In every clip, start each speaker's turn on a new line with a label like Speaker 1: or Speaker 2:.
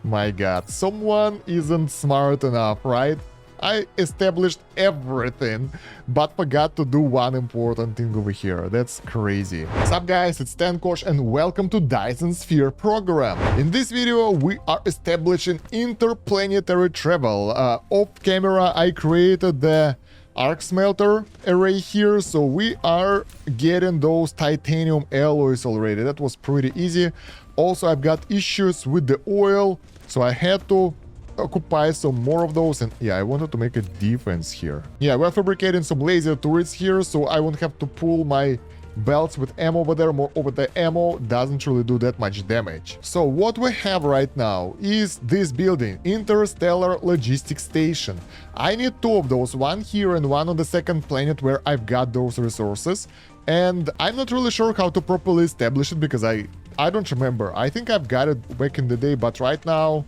Speaker 1: My god, someone isn't smart enough, right? I established everything, but forgot to do one important thing over here. That's crazy. What's up, guys? It's Kosh, and welcome to Dyson Sphere Program. In this video, we are establishing interplanetary travel. Off camera, I created the arc smelter array here, so we are getting those titanium alloys already. That was pretty easy. Also, I've got issues with the oil, so I had to occupy some more of those, and yeah, I wanted to make a defense here. Yeah, we're fabricating some laser turrets here, so I won't have to pull my belts with ammo over there. Moreover, the ammo doesn't really do that much damage. So what we have right now is this building, Interstellar Logistics Station. I need two of those, one here and one on the second planet where I've got those resources, and I'm not really sure how to properly establish it because I don't remember. I think I've got it back in the day, but right now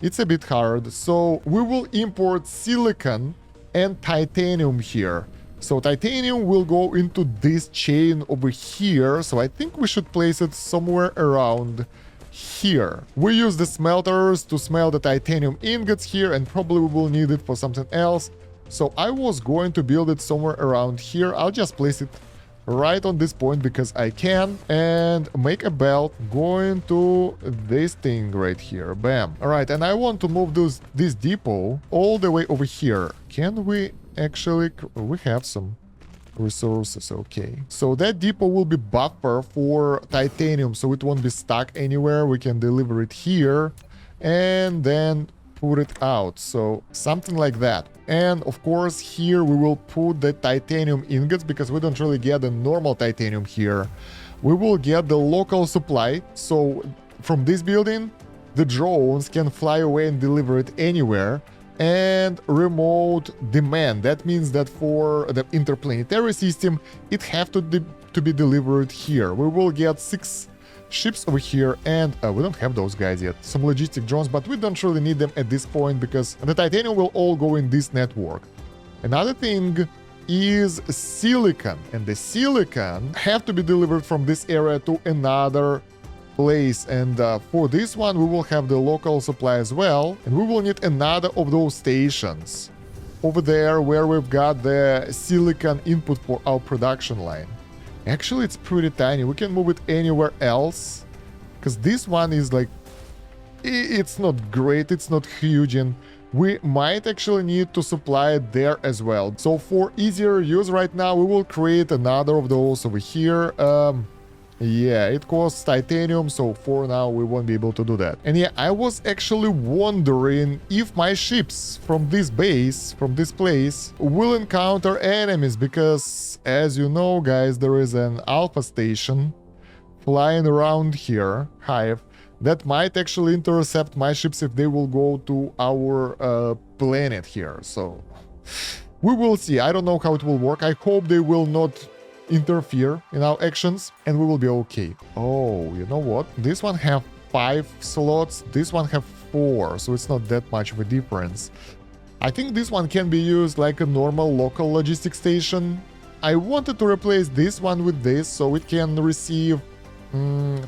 Speaker 1: it's a bit hard. So we will import silicon and titanium here. So titanium will go into this chain over here. So I think we should place it somewhere around here. We use the smelters to smelt the titanium ingots here, and probably we will need it for something else. So I was going to build it somewhere around here. I'll just place it right on this point because I can, and make a belt going to this thing right here. Bam. All right, and I want to move this depot all the way over here. Can we actually? We have some resources. Okay, so that depot will be buffer for titanium, so it won't be stuck anywhere. We can deliver it here and then put it out, so something like that. And of course here we will put the titanium ingots because we don't really get the normal titanium here. We will get the local supply, so from this building the drones can fly away and deliver it anywhere. And remote demand, that means that for the interplanetary system it have to be delivered here. We will get 6 ships over here, and we don't have those guys yet. Some logistic drones, but we don't really need them at this point because the titanium will all go in this network. Another thing is silicon, and the silicon have to be delivered from this area to another place, and for this one we will have the local supply as well, and we will need another of those stations over there where we've got the silicon input for our production line. Actually, it's pretty tiny. We can move it anywhere else because this one is like, it's not great, it's not huge, and we might actually need to supply it there as well. So for easier use right now, we will create another of those over here. Yeah, it costs titanium, so for now we won't be able to do that. And yeah, I was actually wondering if my ships from this base, from this place, will encounter enemies, because as you know, guys, there is an alpha station flying around here, Hive, that might actually intercept my ships if they will go to our planet here. So we will see. I don't know how it will work. I hope they will not interfere in our actions and we will be okay. Oh, you know what? This one have 5 slots, this one have 4, so it's not that much of a difference. I think this one can be used like a normal local logistics station. I wanted to replace this one with this so it can receive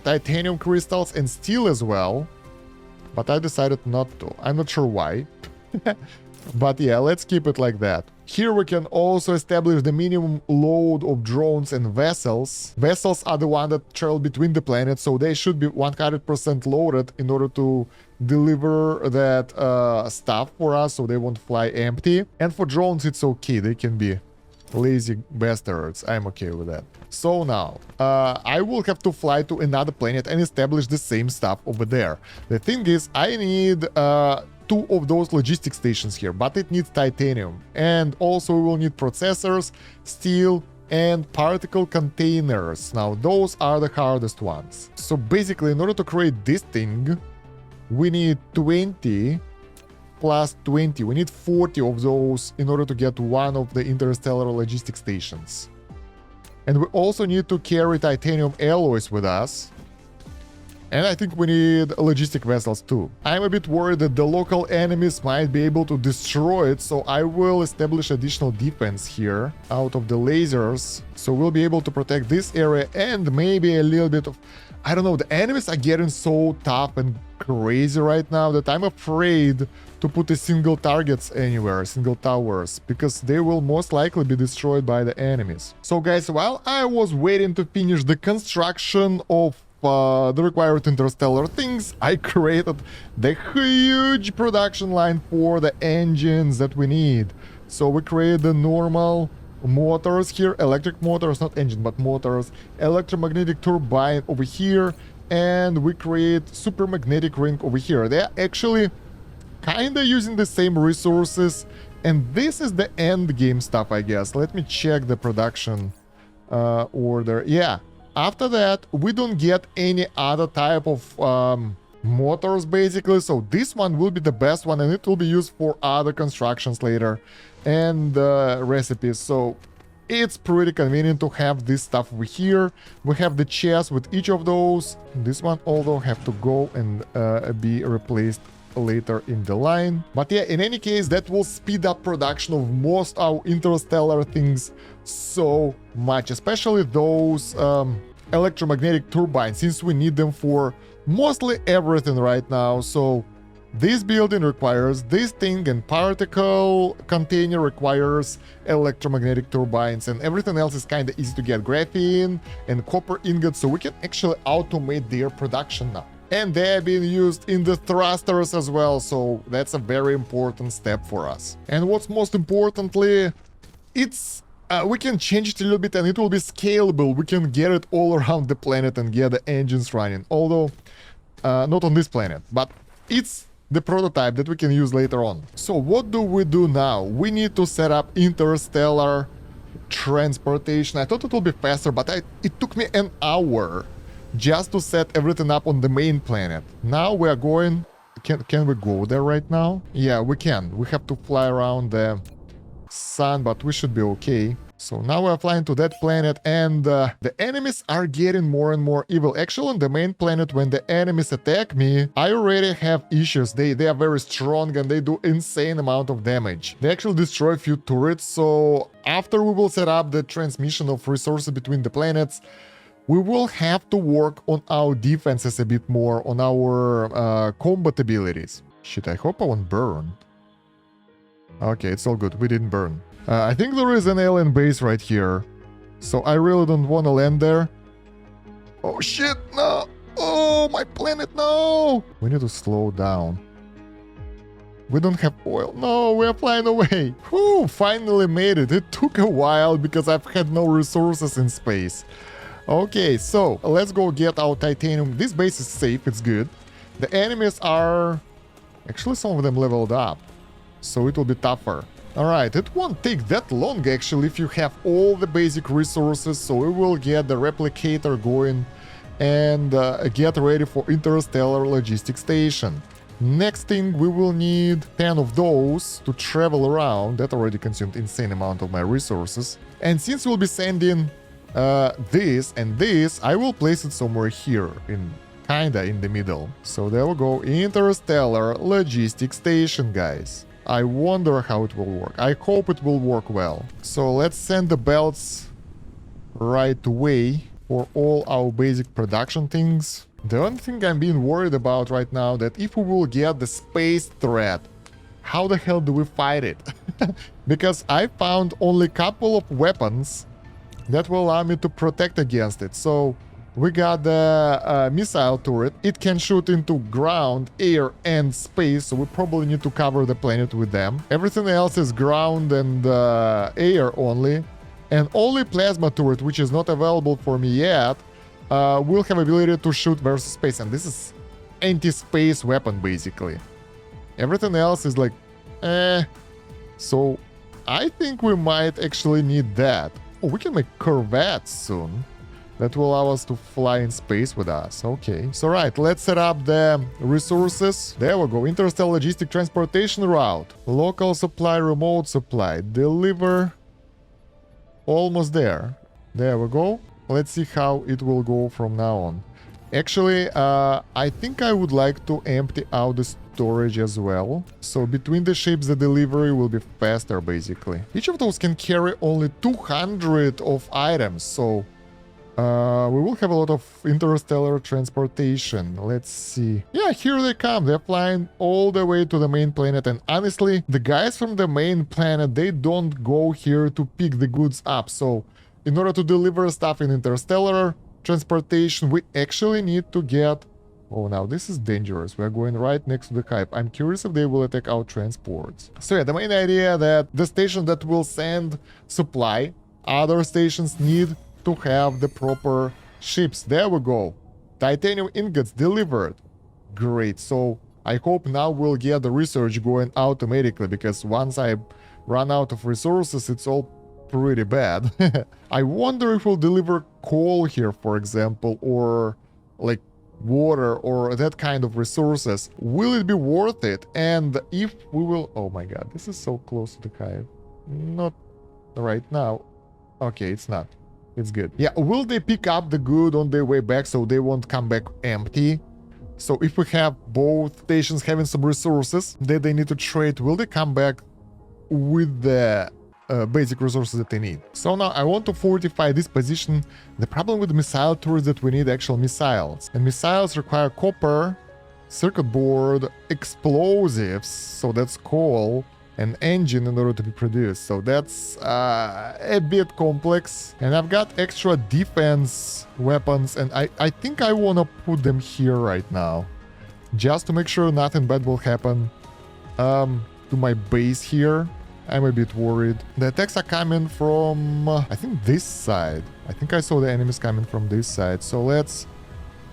Speaker 1: titanium crystals and steel as well, but I decided not to. I'm not sure why. But yeah, let's keep it like that. Here we can also establish the minimum load of drones and vessels. Vessels are the one that travel between the planets, so they should be 100% loaded in order to deliver that stuff for us, so they won't fly empty. And for drones, it's okay. They can be lazy bastards. I'm okay with that. So now, I will have to fly to another planet and establish the same stuff over there. The thing is, I need 2 of those logistic stations here, but it needs titanium, and also we will need processors, steel, and particle containers. Now those are the hardest ones. So basically, in order to create this thing, we need 20 plus 20. We need 40 of those in order to get one of the interstellar logistic stations. And we also need to carry titanium alloys with us. And I think we need logistic vessels too. I'm a bit worried that the local enemies might be able to destroy it, so I will establish additional defense here out of the lasers. So we'll be able to protect this area and maybe a little bit of I don't know, the enemies are getting so tough and crazy right now that I'm afraid to put a single targets anywhere, single towers, because they will most likely be destroyed by the enemies. So guys, while I was waiting to finish the construction of the required interstellar things, I created the huge production line for the engines that we need. So we create the normal motors here, electric motors, not engine, but motors, electromagnetic turbine over here, and we create supermagnetic ring over here. They're actually kinda using the same resources, and this is the end game stuff, I guess. Let me check the production order. Yeah, after that we don't get any other type of motors basically, so this one will be the best one, and it will be used for other constructions later and recipes. So it's pretty convenient to have this stuff over here. We have the chest with each of those. This one although have to go and be replaced later in the line. But yeah, in any case, that will speed up production of most our interstellar things so much, especially those electromagnetic turbines, since we need them for mostly everything right now. So this building requires this thing, and particle container requires electromagnetic turbines, and everything else is kind of easy to get. Graphene and copper ingots, so we can actually automate their production now. And they are being used in the thrusters as well, so that's a very important step for us. And what's most importantly, it's we can change it a little bit and it will be scalable. We can get it all around the planet and get the engines running, although not on this planet, but it's the prototype that we can use later on. So what do we do now? We need to set up interstellar transportation. I thought it would be faster, but it took me an hour just to set everything up on the main planet. Now we are going... Can we go there right now? Yeah, we can. We have to fly around the sun, but we should be okay. So now we're flying to that planet, and the enemies are getting more and more evil. Actually, on the main planet, when the enemies attack me, I already have issues. They are very strong and they do insane amount of damage. They actually destroy a few turrets, so after we will set up the transmission of resources between the planets, we will have to work on our defenses a bit more, on our combat abilities. Shit, I hope I won't burn. Okay, it's all good. We didn't burn. I think there is an alien base right here, so I really don't want to land there. Oh shit, no! Oh, my planet, no! We need to slow down. We don't have oil. No, we're flying away. Whew, finally made it. It took a while because I've had no resources in space. Okay, so let's go get our titanium. This base is safe, it's good. The enemies are... Actually, some of them leveled up, so it will be tougher. Alright, it won't take that long actually if you have all the basic resources, so we will get the replicator going and get ready for interstellar logistics station. Next thing, we will need 10 of those to travel around. That already consumed insane amount of my resources. And since we'll be sending this and this, I will place it somewhere here, kinda in the middle. So there we go, interstellar logistics station, guys. I wonder how it will work. I hope it will work well. So let's send the belts right away for all our basic production things. The only thing I'm being worried about right now, that if we will get the space threat, how the hell do we fight it? Because I found only a couple of weapons that will allow me to protect against it. So we got the missile turret. It can shoot into ground, air, and space, so we probably need to cover the planet with them. Everything else is ground and air only. And only plasma turret, which is not available for me yet, will have ability to shoot versus space. And this is anti-space weapon, basically. Everything else is like, So I think we might actually need that. Oh, we can make corvettes soon. That will allow us to fly in space with us. Okay. So right, let's set up the resources. There we go. Interstellar logistic transportation route. Local supply, remote supply. Deliver. Almost there. There we go. Let's see how it will go from now on. Actually, I think I would like to empty out the storage as well. So between the ships, the delivery will be faster, basically. Each of those can carry only 200 of items, so We will have a lot of interstellar transportation. Let's see. Yeah, here they come. They're flying all the way to the main planet. And honestly, the guys from the main planet, they don't go here to pick the goods up. So in order to deliver stuff in interstellar transportation, we actually need to get... Oh, now this is dangerous. We're going right next to the hive. I'm curious if they will attack our transports. So yeah, the main idea that the station that will send supply, other stations need to have the proper ships. There we go. Titanium ingots delivered. Great. So I hope now we'll get the research going automatically, because once I run out of resources, it's all pretty bad. I wonder if we'll deliver coal here, for example, or like water or that kind of resources. Will it be worth it? And if we will... Oh my god, this is so close to the hive. Not right now. Okay, it's not. It's good. Yeah, will they pick up the good on their way back so they won't come back empty? So if we have both stations having some resources that they need to trade, will they come back with the basic resources that they need? So now I want to fortify this position. The problem with the missile turrets is that we need actual missiles. And missiles require copper, circuit board, explosives, so that's coal, an engine in order to be produced. So that's a bit complex. And I've got extra defense weapons, and I think I want to put them here right now, just to make sure nothing bad will happen to my base here. I'm a bit worried. The attacks are coming from, I think, this side. I think I saw the enemies coming from this side. So let's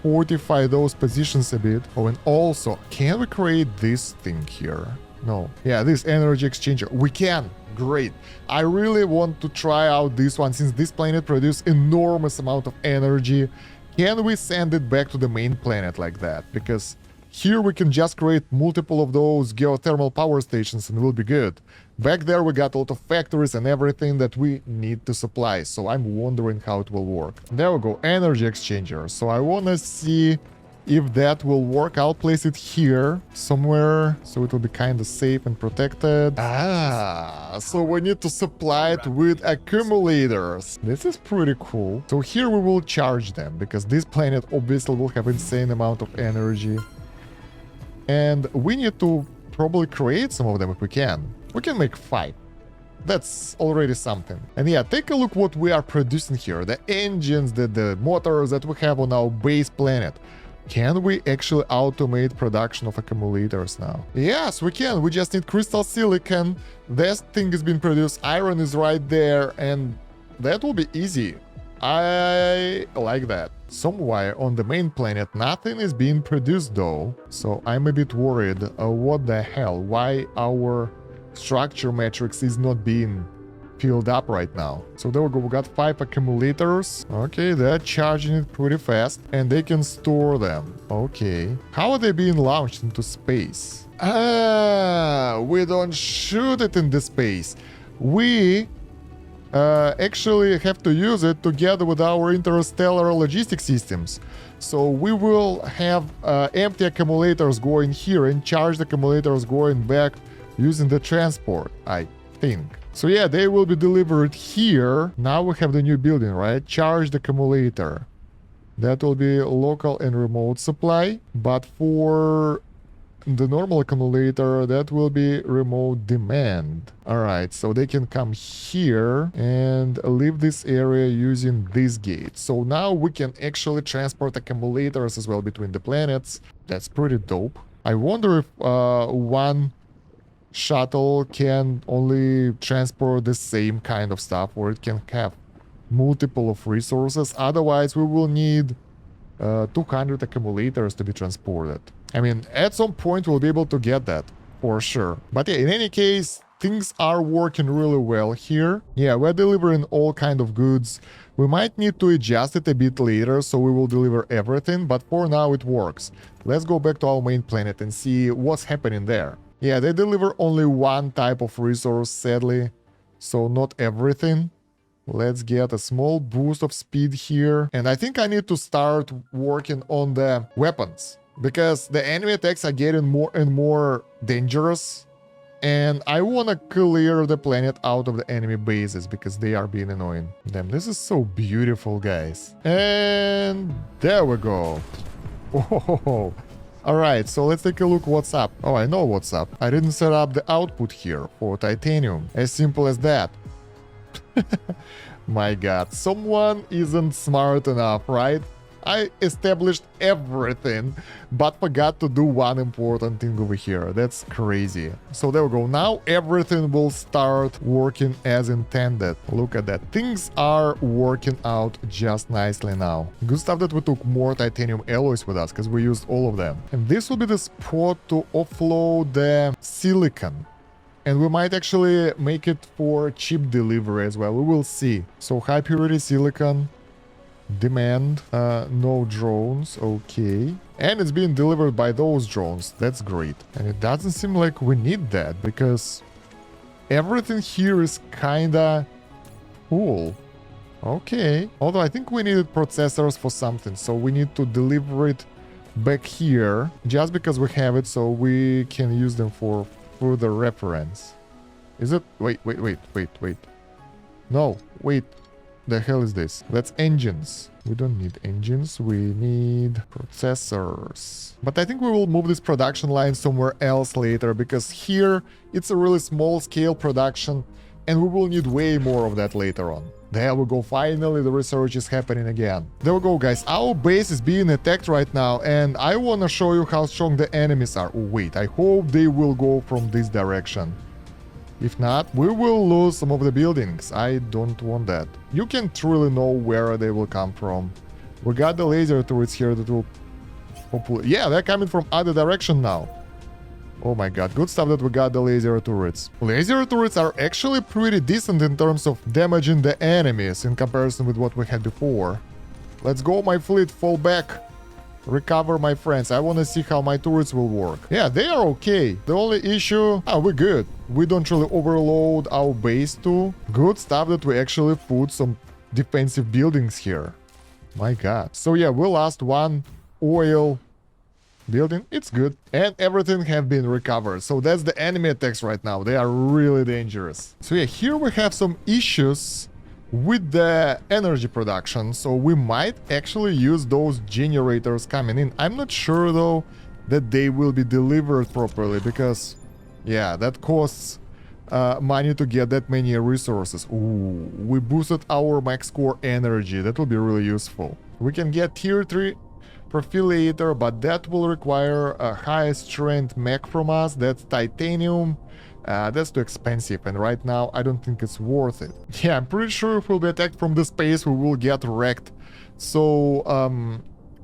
Speaker 1: fortify those positions a bit. Oh, and also, can we create this thing here? No. Yeah, this energy exchanger. We can. Great. I really want to try out this one, since this planet produces enormous amount of energy. Can we send it back to the main planet like that? Because here we can just create multiple of those geothermal power stations and we'll be good. Back there we got a lot of factories and everything that we need to supply. So I'm wondering how it will work. There we go. Energy exchanger. So I want to see if that will work. I'll place it here somewhere, so it will be kind of safe and protected. Ah, so we need to supply it with accumulators. This is pretty cool. So here we will charge them, because this planet obviously will have insane amount of energy. And we need to probably create some of them if we can. We can make 5. That's already something. And yeah, take a look what we are producing here. The engines, the motors that we have on our base planet. Can we actually automate production of accumulators now? Yes, we can. We just need crystal silicon. This thing is being produced. Iron is right there. And that will be easy. I like that. Somewhere on the main planet, nothing is being produced though. So I'm a bit worried. What the hell? Why our structure matrix is not being filled up right now? So there we go. We got 5 accumulators. Okay, they're charging it pretty fast. And they can store them. Okay. How are they being launched into space? Ah, we don't shoot it into space. We actually have to use it together with our interstellar logistic systems. So we will have empty accumulators going here and charged accumulators going back using the transport, I think. So yeah, they will be delivered here. Now we have the new building, right? Charged accumulator. That will be local and remote supply. But for the normal accumulator, that will be remote demand. Alright, so they can come here and leave this area using this gate. So now we can actually transport accumulators as well between the planets. That's pretty dope. I wonder if one shuttle can only transport the same kind of stuff, or it can have multiple of resources. Otherwise, we will need 200 accumulators to be transported. I mean, at some point we'll be able to get that, for sure. But yeah, in any case, things are working really well here. Yeah, we're delivering all kind of goods. We might need to adjust it a bit later, so we will deliver everything, but for now it works. Let's go back to our main planet and see what's happening there. Yeah, they deliver only one type of resource, sadly, so not everything. Let's get a small boost of speed here. And I think I need to start working on the weapons, because the enemy attacks are getting more and more dangerous. And I want to clear the planet out of the enemy bases because they are being annoying. Damn, this is so beautiful, guys. And there we go. Oh, all right, so let's take a look what's up. Oh, I know what's up. I didn't set up the output here for titanium. As simple as that. My god, someone isn't smart enough, right? I established everything, but forgot to do one important thing over here. That's crazy. So there we go. Now everything will start working as intended. Look at that. Things are working out just nicely now. Good stuff that we took more titanium alloys with us, because we used all of them. And this will be the spot to offload the silicon. And we might actually make it for chip delivery as well. We will see. So high purity silicon. Demand, no drones, okay. And it's being delivered by those drones, that's great. And it doesn't seem like we need that, because everything here is kinda cool. Okay, although I think we needed processors for something, so we need to deliver it back here, just because we have it, so we can use them for further reference. Is it? Wait. No, wait. The hell is this? That's engines. We don't need engines, we need processors. But I think we will move this production line somewhere else later, because here it's a really small scale production and we will need way more of that later on. There we go, finally the research is happening again. There we go, guys, our base is being attacked right now and I want to show you how strong the enemies are. Oh wait, I hope they will go from this direction. If not, we will lose some of the buildings. I don't want that. You can't really know where they will come from. We got the laser turrets here that will hopefully... Yeah, they're coming from other direction now. Oh my god, good stuff that we got the laser turrets. Laser turrets are actually pretty decent in terms of damaging the enemies in comparison with what we had before. Let's go, my fleet, fall back. Recover, my friends. I want to see how my turrets will work. Yeah, they are okay. The only issue... we're good. We don't really overload our base too. Good stuff that we actually put some defensive buildings here. My god. So yeah, we lost one oil building. It's good. And everything have been recovered. So that's the enemy attacks right now. They are really dangerous. So yeah, here we have some issues with the energy production, so we might actually use those generators coming in. I'm not sure though that they will be delivered properly, because yeah, that costs money to get that many resources. Ooh, we boosted our max core energy. That will be really useful. We can get tier 3 profilator, but that will require a high strength mech from us. That's titanium. That's too expensive, and right now I don't think it's worth it. Yeah, I'm pretty sure if we'll be attacked from the space, we will get wrecked. So,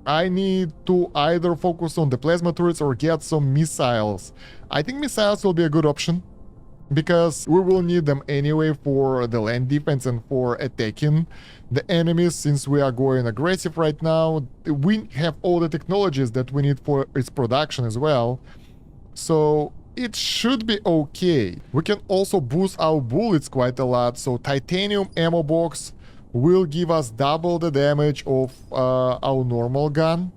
Speaker 1: I need to either focus on the plasma turrets or get some missiles. I think missiles will be a good option, because we will need them anyway for the land defense and for attacking the enemies. Since we are going aggressive right now, we have all the technologies that we need for its production as well. So it should be okay. We can also boost our bullets quite a lot, so titanium ammo box will give us double the damage of our normal gun.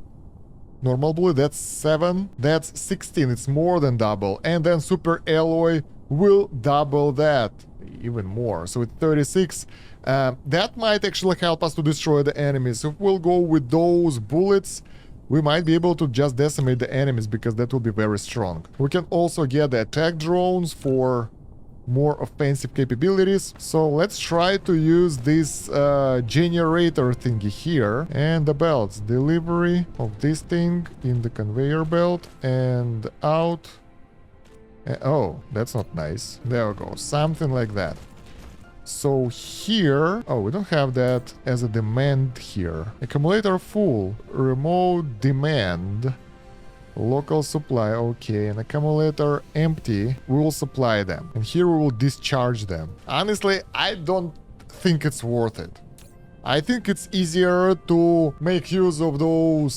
Speaker 1: Normal bullet, that's 7, that's 16, it's more than double. And then super alloy will double that, even more, so it's 36. That might actually help us to destroy the enemies. If we'll go with those bullets, we might be able to just decimate the enemies, because that will be very strong. We can also get the attack drones for more offensive capabilities. So let's try to use this generator thingy here. And the belts. Delivery of this thing in the conveyor belt and out. Oh, that's not nice. There we go. Something like that. So here... Oh, we don't have that as a demand here. Accumulator full. Remote demand. Local supply. Okay. And accumulator empty. We will supply them. And here we will discharge them. Honestly, I don't think it's worth it. I think it's easier to make use of those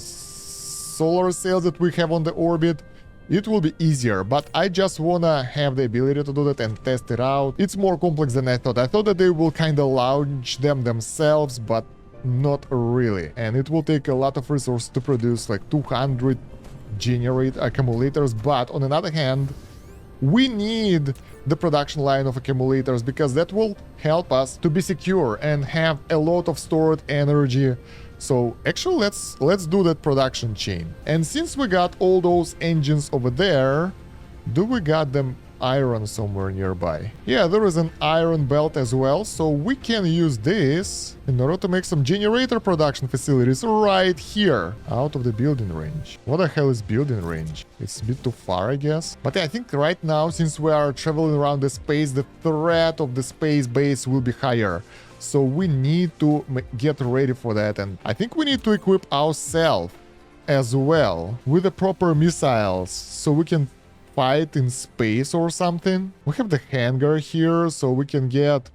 Speaker 1: solar cells that we have on the orbit. It will be easier, but I just wanna have the ability to do that and test it out. It's more complex than I thought. I thought that they will kinda launch them themselves, but not really. And it will take a lot of resources to produce like 200 generate accumulators, but on another hand, we need the production line of accumulators because that will help us to be secure and have a lot of stored energy. So actually let's do that production chain. And since we got all those engines over there, do we got them iron somewhere nearby? Yeah, there is an iron belt as well, so we can use this in order to make some generator production facilities right here, out of the building range. What the hell is building range? It's a bit too far, I guess. But yeah, I think right now, since we are traveling around the space, the threat of the space base will be higher. So we need to get ready for that, and I think we need to equip ourselves as well with the proper missiles so we can fight in space or something. We have the hangar here, so we can get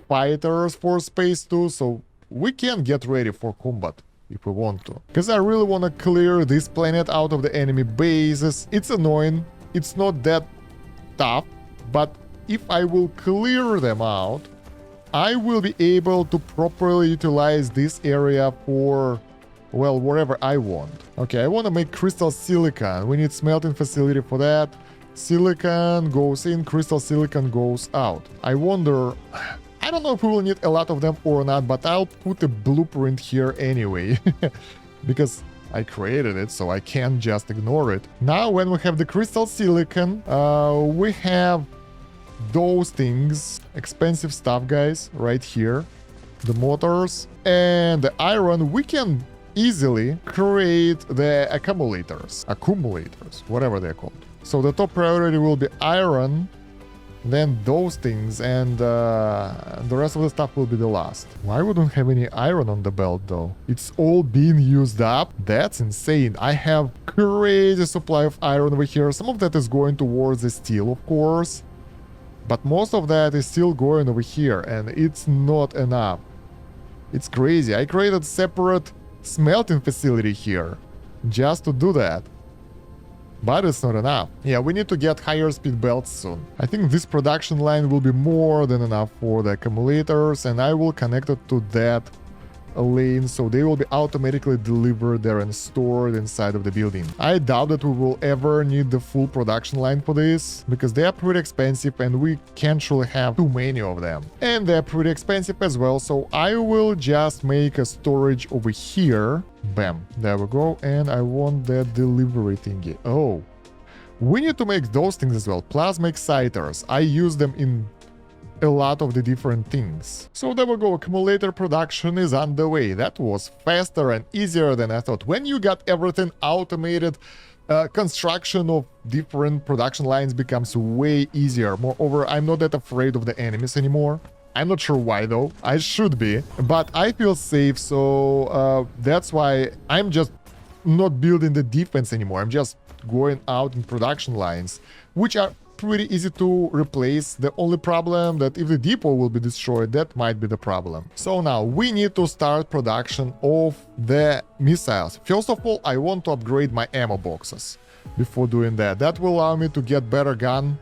Speaker 1: fighters for space too, so we can get ready for combat if we want to. Because I really want to clear this planet out of the enemy bases. It's annoying, it's not that tough, but if I will clear them out, I will be able to properly utilize this area for, well, wherever I want. Okay, I want to make crystal silicon. We need smelting facility for that. Silicon goes in, crystal silicon goes out. I wonder, I don't know if we will need a lot of them or not, but I'll put a blueprint here anyway. Because I created it, so I can't just ignore it. Now, when we have the crystal silicon, we have those things, expensive stuff, guys, right here. The motors and the iron, we can easily create the accumulators, whatever they're called. So the top priority will be iron, then those things, and the rest of the stuff will be the last. Why wouldn't have any iron on the belt though? It's all being used up? That's insane. I have crazy supply of iron over here. Some of that is going towards the steel, of course, but most of that is still going over here, and it's not enough. It's crazy. I created separate smelting facility here just to do that. But it's not enough. Yeah, we need to get higher speed belts soon. I think this production line will be more than enough for the accumulators, and I will connect it to that lane so they will be automatically delivered there and stored inside of the building. I doubt that we will ever need the full production line for this, because they are pretty expensive and we can't really have too many of them. And they're pretty expensive as well, so I will just make a storage over here. Bam, there we go. And I want that delivery thingy. Oh, we need to make those things as well. Plasma exciters. I use them in a lot of the different things. So there we go, accumulator production is underway. That was faster and easier than I thought. When you got everything automated, construction of different production lines becomes way easier. Moreover, I'm not that afraid of the enemies anymore. I'm not sure why though, I should be, but I feel safe, so that's why I'm just not building the defense anymore. I'm just going out in production lines, which are pretty easy to replace. The only problem that if the depot will be destroyed, that might be the problem. So now we need to start production of the missiles. First of all, I want to upgrade my ammo boxes before doing that. That will allow me to get better gun,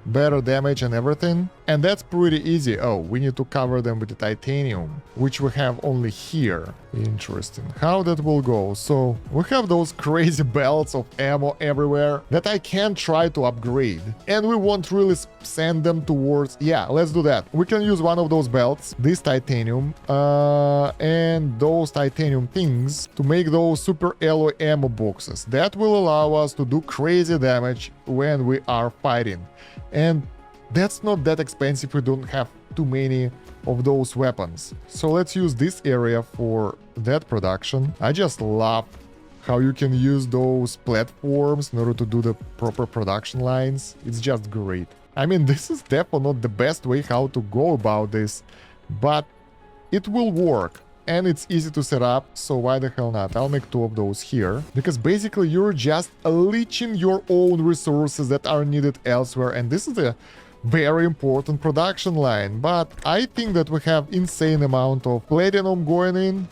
Speaker 1: better damage and everything, and that's pretty easy. Oh, we need to cover them with the titanium, which we have only here. Interesting how that will go. So we have those crazy belts of ammo everywhere that I can try to upgrade, and we won't really send them towards. Yeah, let's do that. We can use one of those belts, this titanium, and those titanium things to make those super alloy ammo boxes. That will allow us to do crazy damage when we are fighting. And that's not that expensive. We don't have too many of those weapons. So let's use this area for that production. I just love how you can use those platforms in order to do the proper production lines. It's just great. I mean, this is definitely not the best way how to go about this, but it will work. And it's easy to set up, so why the hell not? I'll make 2 of those here, because basically you're just leeching your own resources that are needed elsewhere, and this is a very important production line. But I think that we have insane amount of platinum going in,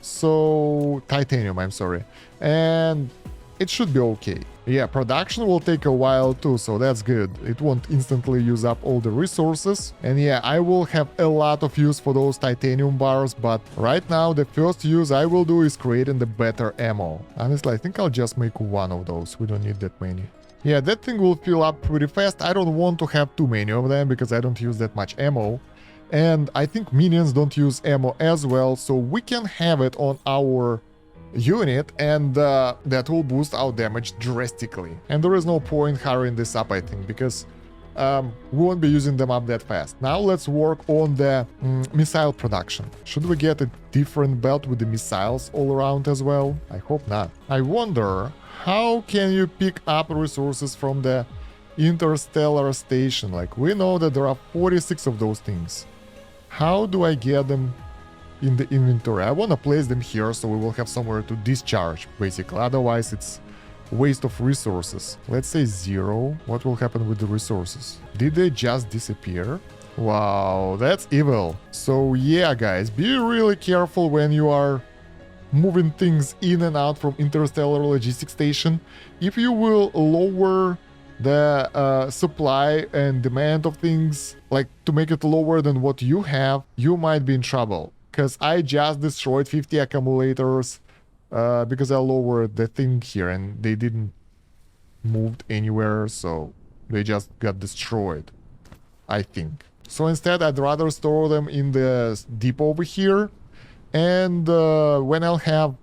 Speaker 1: so titanium, I'm sorry, and it should be okay. Yeah, production will take a while too, so that's good. It won't instantly use up all the resources. And yeah, I will have a lot of use for those titanium bars, but right now the first use I will do is creating the better ammo. Honestly, I think I'll just make one of those. We don't need that many. Yeah, that thing will fill up pretty fast. I don't want to have too many of them because I don't use that much ammo. And I think minions don't use ammo as well, so we can have it on our unit, and that will boost our damage drastically. And there is no point hurrying this up, I think, because we won't be using them up that fast. Now let's work on the missile production. Should we get a different belt with the missiles all around as well? I hope not. I wonder, how can you pick up resources from the interstellar station? Like, we know that there are 46 of those things. How do I get them in the inventory? I want to place them here so we will have somewhere to discharge, basically. Otherwise, it's waste of resources. Let's say 0. What will happen with the resources? Did they just disappear? Wow, that's evil. So yeah, guys, be really careful when you are moving things in and out from interstellar logistics station. If you will lower the supply and demand of things, like to make it lower than what you have, you might be in trouble. Because I just destroyed 50 accumulators because I lowered the thing here and they didn't move anywhere, so they just got destroyed, I think. So instead, I'd rather store them in the depot over here, and when I'll have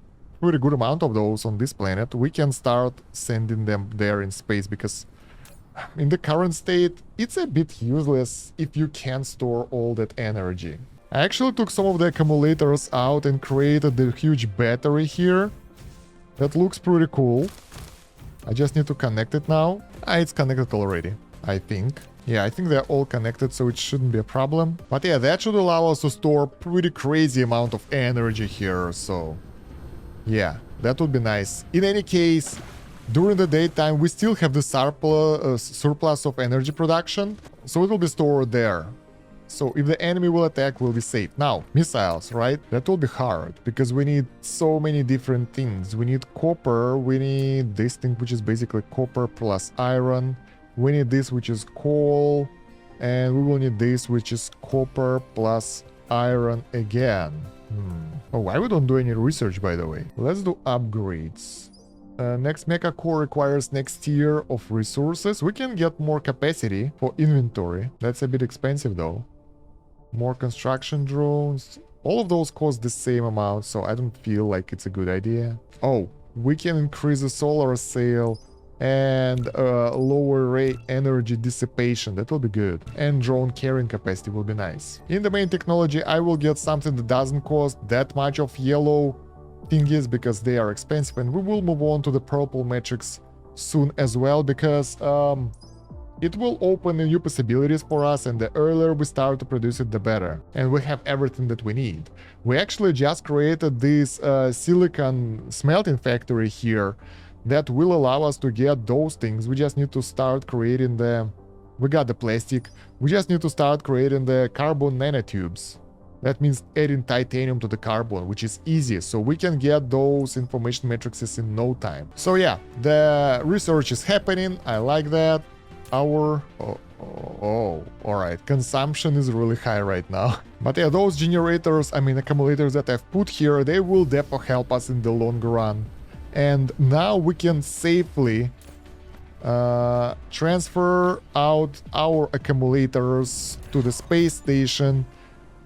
Speaker 1: pretty good amount of those on this planet, we can start sending them there in space, because in the current state, it's a bit useless if you can't store all that energy. I actually took some of the accumulators out and created the huge battery here. That looks pretty cool. I just need to connect it now. It's connected already, I think. Yeah, I think they're all connected, so it shouldn't be a problem. But yeah, that should allow us to store pretty crazy amount of energy here, so yeah, that would be nice. In any case, during the daytime, we still have the surplus of energy production, so it will be stored there. So if the enemy will attack, we'll be safe. Now, missiles, right? That will be hard, because we need so many different things. We need copper, we need this thing, which is basically copper plus iron. We need this, which is coal, and we will need this, which is copper plus iron again. Oh, why we don't do any research, by the way? Let's do upgrades. Next mecha core requires next tier of resources. We can get more capacity for inventory. That's a bit expensive though. More construction drones. All of those cost the same amount, so I don't feel like it's a good idea. Oh, we can increase the solar sail and lower ray energy dissipation. That will be good. And drone carrying capacity will be nice. In the main technology, I will get something that doesn't cost that much of yellow thingies because they are expensive, and we will move on to the purple metrics soon as well, because it will open new possibilities for us, and the earlier we start to produce it, the better. And we have everything that we need. We actually just created this silicon smelting factory here that will allow us to get those things. We just need to start creating the... We got the plastic. We just need to start creating the carbon nanotubes. That means adding titanium to the carbon, which is easy, so we can get those information matrices in no time. So yeah, the research is happening. I like that. Our... alright, consumption is really high right now. But yeah, those generators, I mean accumulators that I've put here, they will definitely help us in the long run. And now we can safely transfer out our accumulators to the space station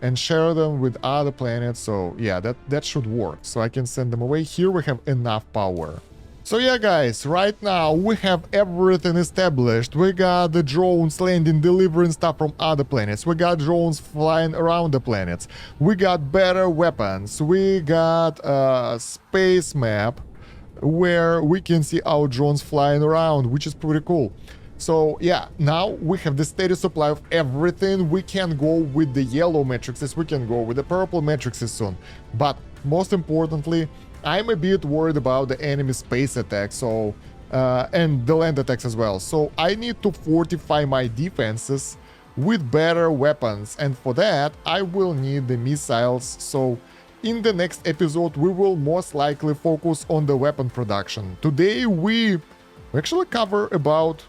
Speaker 1: and share them with other planets. So yeah, that should work. So I can send them away. Here we have enough power. So yeah, guys, right now we have everything established. We got the drones landing, delivering stuff from other planets. We got drones flying around the planets. We got better weapons. We got a space map where we can see our drones flying around, which is pretty cool. So yeah, now we have the steady supply of everything. We can go with the yellow matrices, we can go with the purple matrices soon. But most importantly, I'm a bit worried about the enemy space attacks, so and the land attacks as well. So I need to fortify my defenses with better weapons, and for that I will need the missiles. So in the next episode we will most likely focus on the weapon production. Today we We actually cover about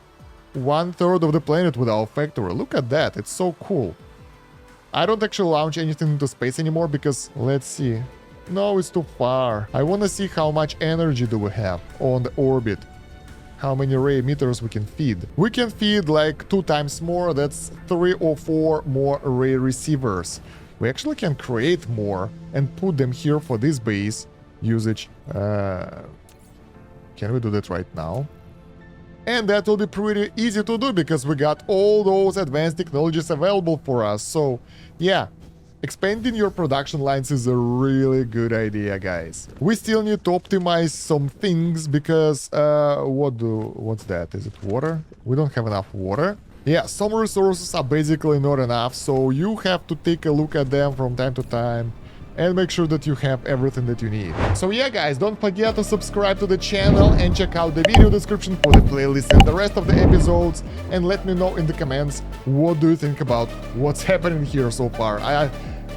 Speaker 1: 1/3 of the planet with our factory. Look at that, it's so cool. I don't actually launch anything into space anymore because, let's see. No, it's too far. I want to see how much energy do we have on the orbit. How many ray emitters we can feed. We can feed like 2 times more, that's 3 or 4 more ray receivers. We actually can create more and put them here for this base usage. Can we do that right now? And that will be pretty easy to do because we got all those advanced technologies available for us. So yeah, expanding your production lines is a really good idea, guys. We still need to optimize some things because what's that? Is it water? We don't have enough water. Yeah, some resources are basically not enough, so you have to take a look at them from time to time and make sure that you have everything that you need. So yeah, guys, don't forget to subscribe to the channel and check out the video description for the playlist and the rest of the episodes, and let me know in the comments what do you think about what's happening here so far.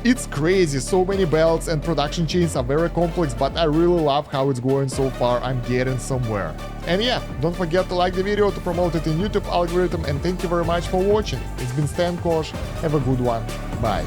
Speaker 1: It's crazy, so many belts and production chains are very complex, but I really love how it's going so far. I'm getting somewhere. And yeah, don't forget to like the video to promote it in YouTube algorithm, and thank you very much for watching. It's been Kosh. Have a good one. Bye.